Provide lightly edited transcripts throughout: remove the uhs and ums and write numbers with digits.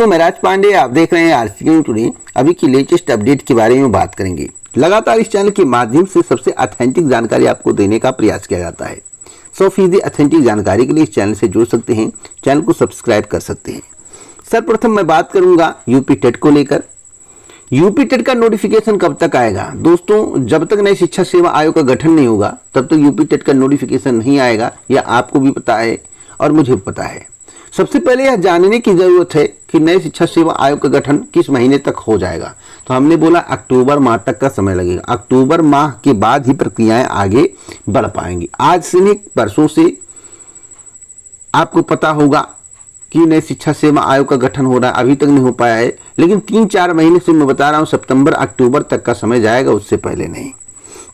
तो मैं राज पांडे, आप देख रहे हैं आरसीएन टुडे। अभी की लेटेस्ट अपडेट के बारे में बात करेंगे। लगातार इस चैनल के माध्यम से सबसे ऑथेंटिक जानकारी आपको देने का प्रयास किया जाता है। 100% ऑथेंटिक जानकारी के लिए इस चैनल से जुड़ सकते हैं, चैनल को सब्सक्राइब कर सकते हैं। सर्वप्रथम मैं बात करूंगा यूपी टेट को लेकर। यूपी टेट का नोटिफिकेशन कब तक आएगा? दोस्तों, जब तक नई शिक्षा सेवा आयोग का गठन नहीं होगा तब तक यूपी टेट का नोटिफिकेशन नहीं आएगा। यह आपको भी पता है और मुझे भी पता है। सबसे पहले यह जानने की जरूरत है कि नए शिक्षा सेवा आयोग का गठन किस महीने तक हो जाएगा। तो हमने बोला अक्टूबर माह तक का समय लगेगा। अक्टूबर माह के बाद ही प्रक्रियाएं आगे बढ़ पाएंगी। आज से नहीं, परसों से आपको पता होगा कि नई शिक्षा सेवा आयोग का गठन हो रहा है। अभी तक नहीं हो पाया है, लेकिन 3-4 महीने से मैं बता रहा हूं, सितंबर अक्टूबर तक का समय जाएगा, उससे पहले नहीं।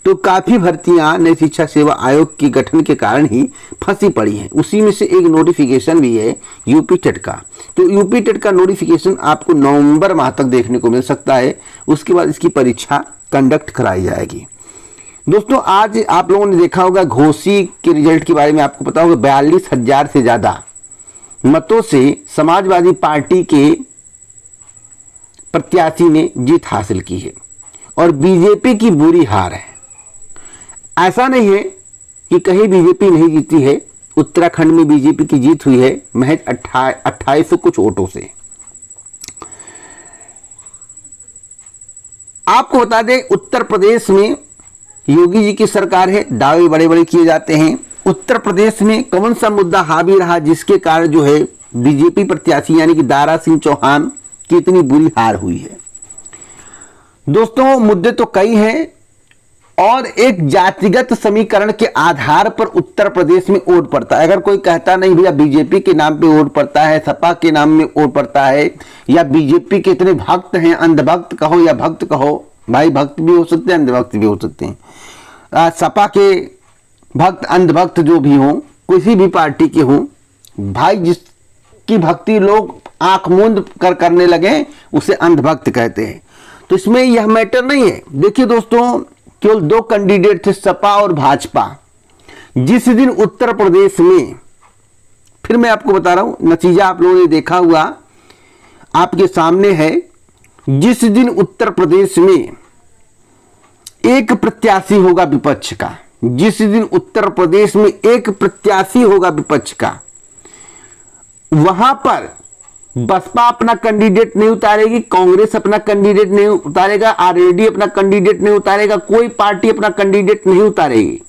तो काफी भर्तियां नई शिक्षा सेवा आयोग के गठन के कारण ही फंसी पड़ी हैं। उसी में से एक नोटिफिकेशन भी है यूपी टेट का। तो यूपी टेट का नोटिफिकेशन आपको नवंबर माह तक देखने को मिल सकता है। उसके बाद इसकी परीक्षा कंडक्ट कराई जाएगी। दोस्तों, आज आप लोगों ने देखा होगा घोसी के रिजल्ट के बारे में आपको पता होगा। 42,000 से ज्यादा मतों से समाजवादी पार्टी के प्रत्याशी ने जीत हासिल की है और बीजेपी की बुरी हार है। ऐसा नहीं है कि कहीं बीजेपी नहीं जीती है। उत्तराखंड में बीजेपी की जीत हुई है महज 2800 कुछ वोटों से। आपको बता दें, उत्तर प्रदेश में योगी जी की सरकार है, दावे बड़े बड़े किए जाते हैं। उत्तर प्रदेश में कौन सा मुद्दा हावी रहा जिसके कारण जो है बीजेपी प्रत्याशी यानी कि दारा सिंह चौहान की इतनी बुरी हार हुई है? दोस्तों, मुद्दे तो कई हैं और एक जातिगत समीकरण के आधार पर उत्तर प्रदेश में वोट पड़ता है। अगर कोई कहता नहीं भैया बीजेपी के नाम पे वोट पड़ता है, सपा के नाम में वोट पड़ता है, या बीजेपी के इतने भक्त हैं, अंधभक्त कहो या भक्त कहो, भाई भक्त भी हो सकते हैं, अंधभक्त भी हो सकते हैं। सपा के भक्त, अंधभक्त जो भी हों, किसी भी पार्टी के हों, भाई जिसकी भक्ति लोग आंख मूंद कर करने लगे उसे अंधभक्त कहते हैं। तो इसमें यह मैटर नहीं है। देखिए दोस्तों, केवल 2 कैंडिडेट थे, सपा और भाजपा। जिस दिन उत्तर प्रदेश में, फिर मैं आपको बता रहा हूं, नतीजा आप लोगों ने देखा हुआ, आपके सामने है। जिस दिन उत्तर प्रदेश में एक प्रत्याशी होगा विपक्ष का, जिस दिन उत्तर प्रदेश में एक प्रत्याशी होगा विपक्ष का, वहां पर बसपा अपना कैंडिडेट नहीं उतारेगी, कांग्रेस अपना कैंडिडेट नहीं उतारेगा, आरएलडी अपना कैंडिडेट नहीं उतारेगा, कोई पार्टी अपना कैंडिडेट नहीं उतारेगी।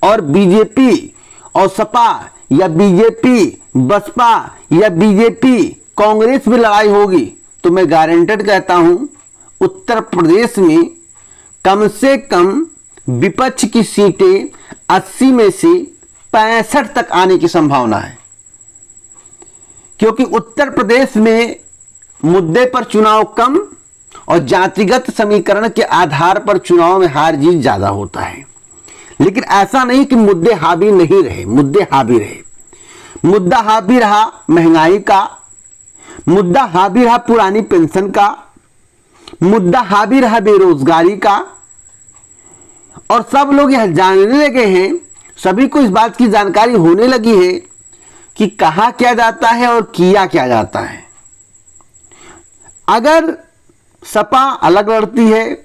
और बीजेपी और सपा या बीजेपी बसपा या बीजेपी कांग्रेस में लड़ाई होगी। तो मैं गारंटेड कहता हूं, उत्तर प्रदेश में कम से कम विपक्ष की सीटें 80 में से 65 तक आने की संभावना है, क्योंकि उत्तर प्रदेश में मुद्दे पर चुनाव कम और जातिगत समीकरण के आधार पर चुनाव में हार जीत ज्यादा होता है। लेकिन ऐसा नहीं कि मुद्दे हावी नहीं रहे, मुद्दे हावी रहे। मुद्दा हावी रहा महंगाई का, मुद्दा हावी रहा पुरानी पेंशन का, मुद्दा हावी रहा बेरोजगारी का। और सब लोग यह जानने लगे हैं, सभी को इस बात की जानकारी होने लगी है कि कहा क्या जाता है और किया क्या जाता है। अगर सपा अलग लड़ती है,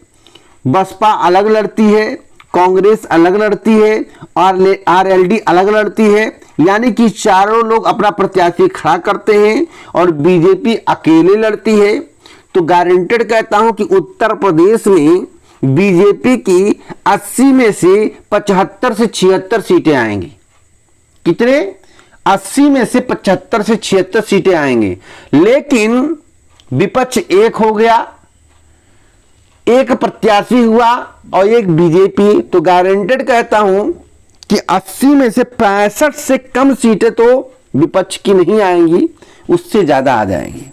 बसपा अलग लड़ती है, कांग्रेस अलग लड़ती है और आरएलडी अलग लड़ती है, यानी कि चारों लोग अपना प्रत्याशी खड़ा करते हैं और बीजेपी अकेले लड़ती है, तो गारंटेड कहता हूं कि उत्तर प्रदेश में बीजेपी की 80 में से 75 से 76 सीटें आएंगी। कितने? 80 में से 75 से 76 सीटें आएंगी। लेकिन विपक्ष एक हो गया, एक प्रत्याशी हुआ और एक बीजेपी, तो गारंटेड कहता हूं कि 80 में से 65 से कम सीटें तो विपक्ष की नहीं आएंगी, उससे ज्यादा आ जाएंगी।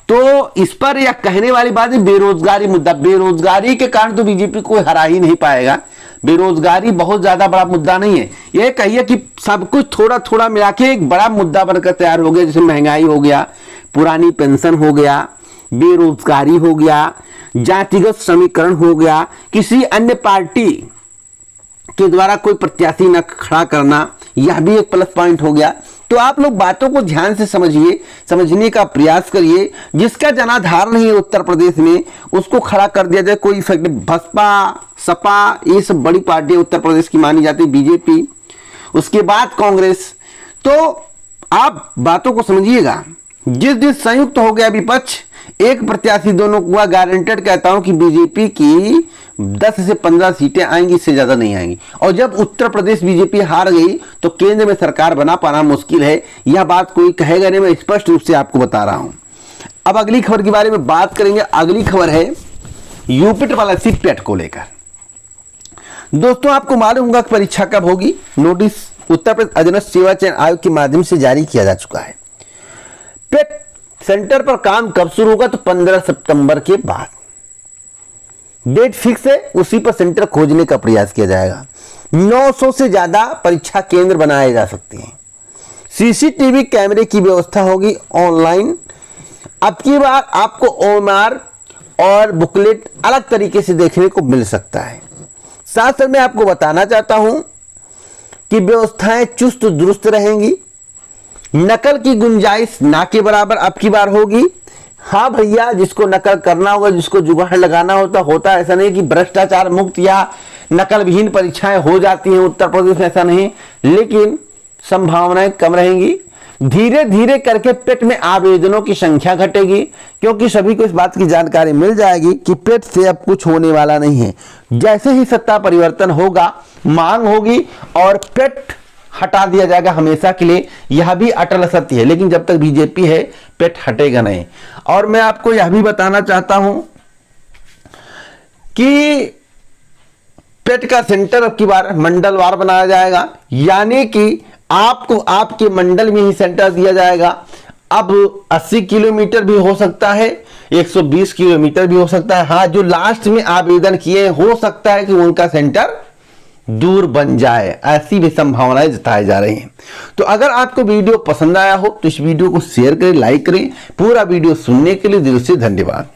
तो इस पर यह कहने वाली बात है बेरोजगारी मुद्दा। बेरोजगारी के कारण तो बीजेपी कोई हरा ही नहीं पाएगा। बेरोजगारी बहुत ज्यादा बड़ा मुद्दा नहीं है। यह कहिए कि सब कुछ थोड़ा थोड़ा मिला के एक बड़ा मुद्दा बनकर तैयार हो गया, जैसे महंगाई हो गया, पुरानी पेंशन हो गया, बेरोजगारी हो गया, जातिगत समीकरण हो गया, किसी अन्य पार्टी के द्वारा कोई प्रत्याशी न खड़ा करना, यह भी एक प्लस पॉइंट हो गया। तो आप लोग बातों को ध्यान से समझिए, समझने का प्रयास करिए। जिसका जनाधार नहीं है उत्तर प्रदेश में उसको खड़ा कर दिया जाए, कोई इफेक्ट। बसपा, सपा, ये सब बड़ी पार्टियां उत्तर प्रदेश की मानी जाती है, बीजेपी, उसके बाद कांग्रेस। तो आप बातों को समझिएगा। जिस दिन संयुक्त हो गया विपक्ष, एक प्रत्याशी दोनों को, गारंटेड कहता हूं कि बीजेपी की 10 से 15 सीटें आएंगी, इससे ज्यादा नहीं आएंगी। और जब उत्तर प्रदेश बीजेपी हार गई तो केंद्र में सरकार बना पाना मुश्किल है। यह बात कोई कहेगा नहीं, मैं स्पष्ट रूप से आपको बता रहा हूं। अब अगली खबर के बारे में बात करेंगे। अगली खबर है यूपी ट्रिपल एससी पेट को लेकर। दोस्तों, आपको मालूम होगा कि परीक्षा कब होगी। नोटिस उत्तर प्रदेश अधीनस्थ सेवा चयन आयोग के माध्यम से जारी किया जा चुका है। पेट सेंटर पर काम कब शुरू होगा? तो 15 सितंबर के बाद डेट फिक्स है, उसी पर सेंटर खोजने का प्रयास किया जाएगा। 900 से ज्यादा परीक्षा केंद्र बनाए जा सकते हैं। सीसीटीवी कैमरे की व्यवस्था होगी ऑनलाइन। अब की बार आपको ओएमआर और बुकलेट अलग तरीके से देखने को मिल सकता है। साथ साथ मैं आपको बताना चाहता हूं कि व्यवस्थाएं चुस्त दुरुस्त रहेंगी। नकल की गुंजाइश ना के बराबर अब की बार होगी। हाँ भैया, जिसको नकल करना होगा, जिसको जुगाड़ लगाना होता, ऐसा नहीं कि भ्रष्टाचार मुक्त या नकल विहीन परीक्षाएं हो जाती हैं उत्तर प्रदेश में, ऐसा नहीं, लेकिन संभावनाएं कम रहेंगी। धीरे धीरे करके पेट में आवेदनों की संख्या घटेगी, क्योंकि सभी को इस बात की जानकारी मिल जाएगी कि पेट से अब कुछ होने वाला नहीं है। जैसे ही सत्ता परिवर्तन होगा, मांग होगी और पेट हटा दिया जाएगा हमेशा के लिए। यह भी अटल सत्य है, लेकिन जब तक बीजेपी है पेट हटेगा नहीं। और मैं आपको यह भी बताना चाहता हूं कि पेट का सेंटर अब की बार मंडलवार बनाया जाएगा, यानी कि आपको आपके मंडल में ही सेंटर दिया जाएगा। अब 80 किलोमीटर भी हो सकता है, 120 किलोमीटर भी हो सकता है। हाँ, जो लास्ट में आवेदन किए हो सकता है कि उनका सेंटर दूर बन जाए, ऐसी भी संभावनाएं जताई जा रही हैं। तो अगर आपको वीडियो पसंद आया हो तो इस वीडियो को शेयर करें, लाइक करें। पूरा वीडियो सुनने के लिए दिल से धन्यवाद।